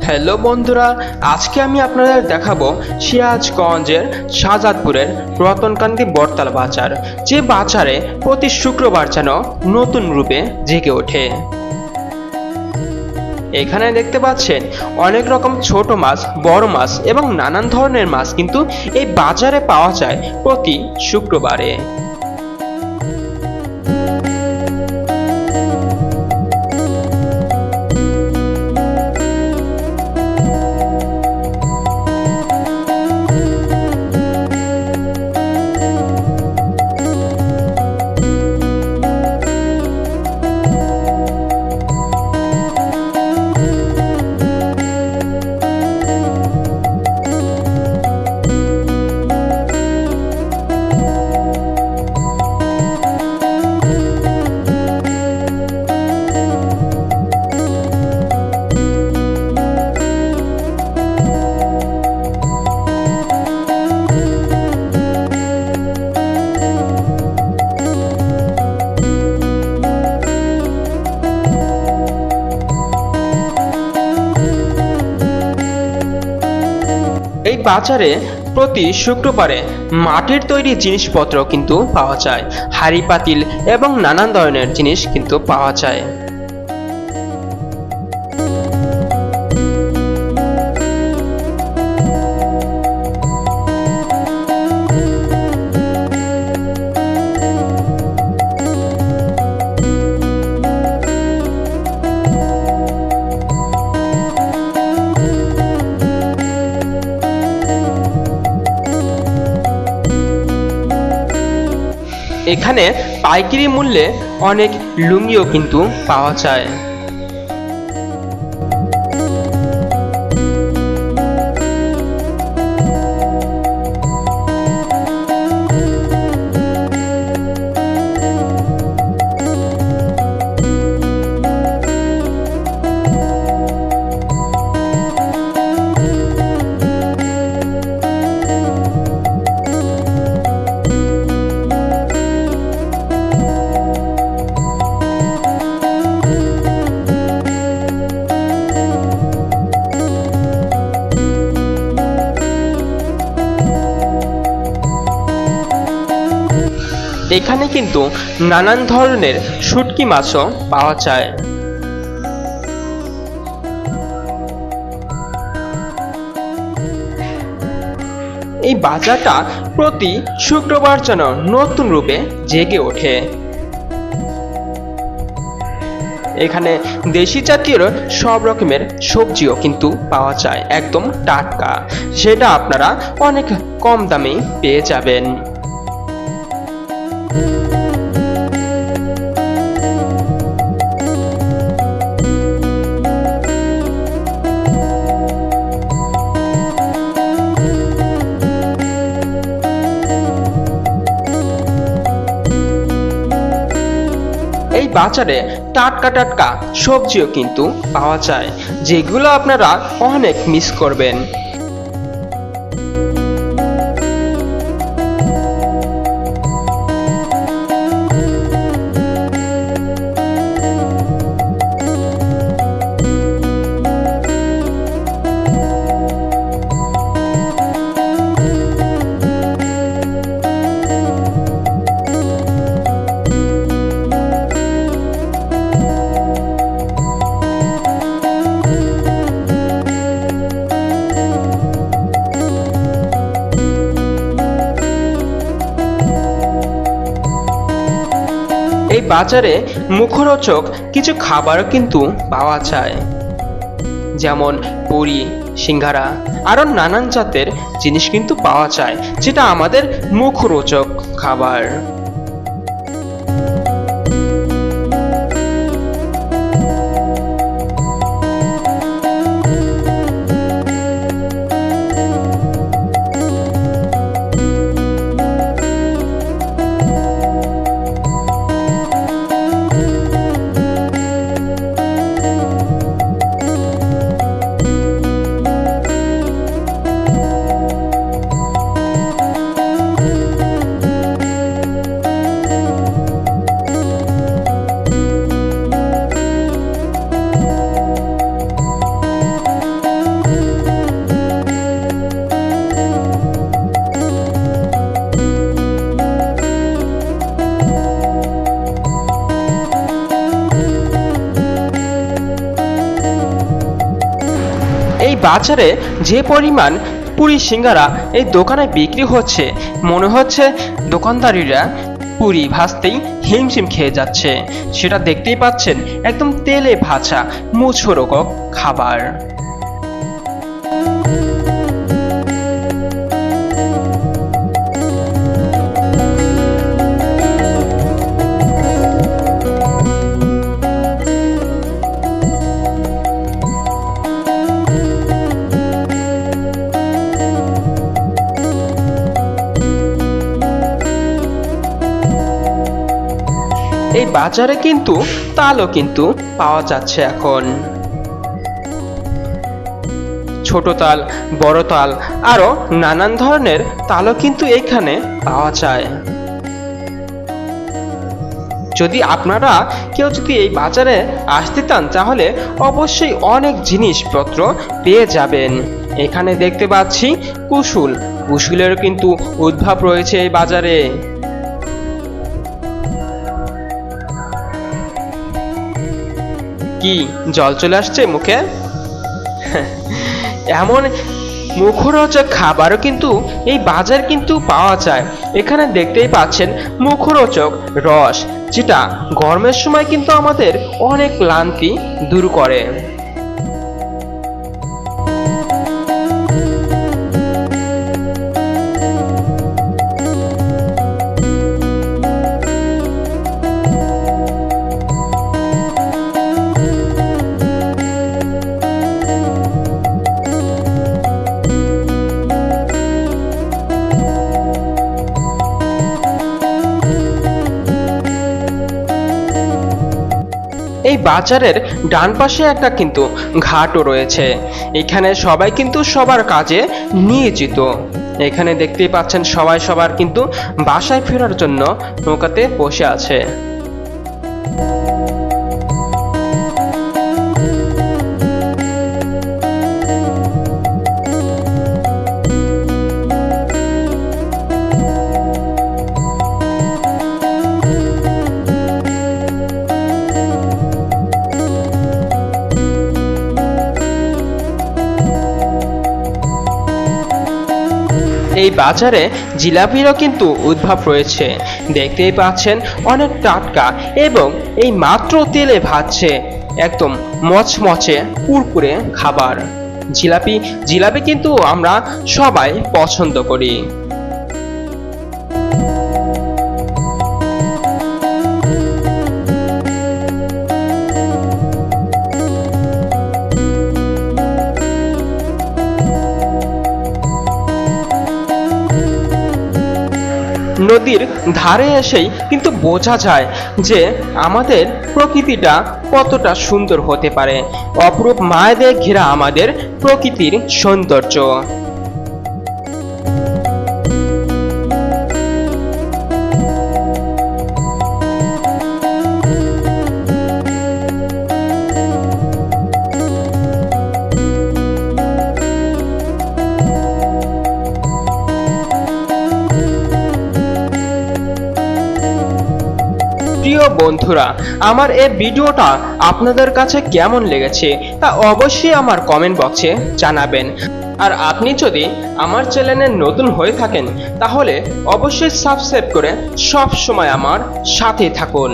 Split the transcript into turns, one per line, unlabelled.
Hello বন্ধুরা, আজকে আমি আপনাদের দেখাবো সিরাজগঞ্জের শাহজাদপুরের রতনকান্দি বটতলা বাজার, যে বাজারে প্রতি শুক্রবার যেন নতুন রূপে জেগে ওঠে। এখানে দেখতে পাচ্ছেন অনেক রকম ছোট মাছ, বড় মাছ এবং নানান ধরনের মাছ কিন্তু এই বাজারে পাওয়া যায় প্রতি শুক্রবারে। এই বাজারে প্রতি শুক্রবারে মাটির তৈরি জিনিসপত্র কিন্তু পাওয়া যায়, হাঁড়ি পাতিল এবং নানান ধরনের জিনিস কিন্তু পাওয়া যায়। এখানে পাইকারি মূল্যে অনেক লুঙ্গিও কিন্তু পাওয়া যায়। এখানে কিন্তু নানান ধরনের শুটকি মাছও পাওয়া যায়। এই বাজারটা প্রতি শুক্রবার যেন নতুন রূপে জেগে ওঠে। এখানে দেশি জাতীয় সব রকমের সবজিও কিন্তু পাওয়া যায়, একদম টাটকা। সেটা আপনারা অনেক কম দামে পেয়ে যাবেন। এই বাজারে টাটকা টাটকা সবজিও কিন্তু পাওয়া যায়, যেগুলো আপনারা অনেক মিস করবেন। এই বাজারে মুখরোচক কিছু খাবারও কিন্তু পাওয়া যায়, যেমন পুরি, সিঙ্গারা, আরো নানান জাতের জিনিস কিন্তু পাওয়া যায়, যেটা আমাদের মুখরোচক খাবার। বাজারে যে পরিমাণ পুরি সিঙ্গারা এই দোকানে বিক্রি হচ্ছে, মনে হচ্ছে দোকানদারিরা পুরি ভাজতেই হিমশিম খেয়ে যাচ্ছে। সেটা দেখতেই পাচ্ছেন, একদম তেলে ভাজা মুচড়ক খাবার। এই বাজারে কিন্তু তালও কিন্তু পাওয়া যাচ্ছে এখন। ছোট তাল, বড় তাল, আরো নানান ধরনের তালও কিন্তু এখানে পাওয়া যায়। যদি আপনারা কেউ যদি এই বাজারে আসতে চান, তাহলে অবশ্যই অনেক জিনিসপত্র পেয়ে যাবেন। এখানে দেখতে পাচ্ছি কুসুল, কুসুলের কিন্তু উদ্ভব রয়েছে এই বাজারে। কি জল চলে আসছে মুখে? এমন মুখরোচক খাবারও কিন্তু এই বাজার কিন্তু পাওয়া যায়। এখানে দেখতেই পাচ্ছেন মুখরোচক রস, যেটা গরমের সময় কিন্তু আমাদের অনেক ক্লান্তি দূর করে। এই বাজারের ডান পাশে একটা কিন্তু ঘাটও রয়েছে। এখানে সবাই কিন্তু সবার কাজে নিয়োজিত। এখানে দেখতেই পাচ্ছেন সবাই সবার কিন্তু বাসায় ফেরার জন্য নৌকাতে বসে আছে। এই বাজারে জিলাপিরও কিন্তু উদ্ভব রয়েছে। দেখতেই পাচ্ছেন অনেক টাটকা এবং এই মাত্র তেলে ভাজছে, একদম মচমচে কুরকুরে খাবার। জিলাপি কিন্তু আমরা সবাই পছন্দ করি। নদীর ধারে এসেই কিন্তু বোঝা যায় যে আমাদের প্রকৃতিটা কতটা সুন্দর হতে পারে। অপরূপ মায়াদের ঘেরা আমাদের প্রকৃতির সৌন্দর্য। প্রিয় বন্ধুরা, আমার এই ভিডিওটা আপনাদের কাছে কেমন লেগেছে তা অবশ্যই আমার কমেন্ট বক্সে জানাবেন। আর আপনি যদি আমার চ্যানেলে নতুন হয়ে থাকেন, তাহলে অবশ্যই সাবস্ক্রাইব করে সব সময় আমার সাথে থাকুন।